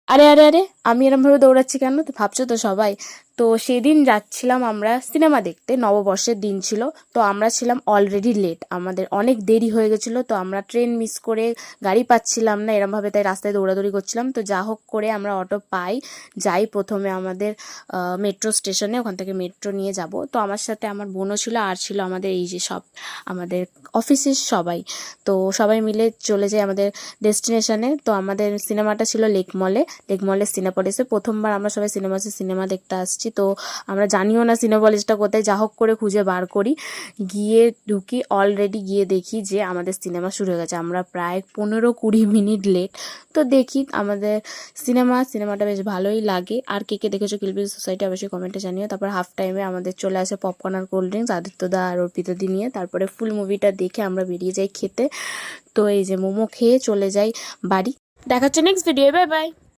আরে আরে আরে, আমি এরমভাবে দৌড়াচ্ছি কেন তো ভাবছো তো সবাই। তো সেদিন যাচ্ছিলাম আমরা সিনেমা দেখতে, নববর্ষের দিন ছিল। তো আমরা ছিলাম অলরেডি লেট, আমাদের অনেক দেরি হয়ে গেছিলো। তো আমরা ট্রেন মিস করে গাড়ি পাচ্ছিলাম না এরমভাবে, তাই রাস্তায় দৌড়াদৌড়ি করছিলাম। তো যা হোক করে আমরা অটো পাই, যাই প্রথমে আমাদের মেট্রো স্টেশনে, ওখান থেকে মেট্রো নিয়ে যাব। তো আমার সাথে আমার বোনও ছিল, আর ছিল আমাদের এই যে সব আমাদের অফিসের সবাই। তো সবাই মিলে চলে যাই আমাদের ডেস্টিনেশনে। তো আমাদের সিনেমাটা ছিল লেক মলে, লেক মলের সিনেপলিসে। প্রথমবার আমরা সবাই সিনেমা দেখতে আসছি। তো আমরা জানিও না সিনেপলিসটা কোথায়, যা হোক করে খুঁজে বার করি, গিয়ে ঢুকি। অলরেডি গিয়ে দেখি যে আমাদের সিনেমা শুরু হয়ে গেছে, আমরা প্রায় 15-20 মিনিট লেট। তো দেখি আমাদের সিনেমাটা বেশ ভালোই লাগে। আর কে কে দেখেছো কিলবিল সোসাইটি অবশ্যই কমেন্টে জানিও। তারপর হাফ টাইমে আমাদের চলে আসে পপকর্ন আর কোল্ড ড্রিঙ্কস আদিত্যদা আর অর্পিতাদি নিয়ে। তারপরে ফুল মুভিটা দেখে আমরা বেরিয়ে যাই খেতে। তো এই যে মোমো খেয়ে চলে যাই বাড়ি। দেখা হচ্ছে নেক্সট ভিডিও, বাই বাই।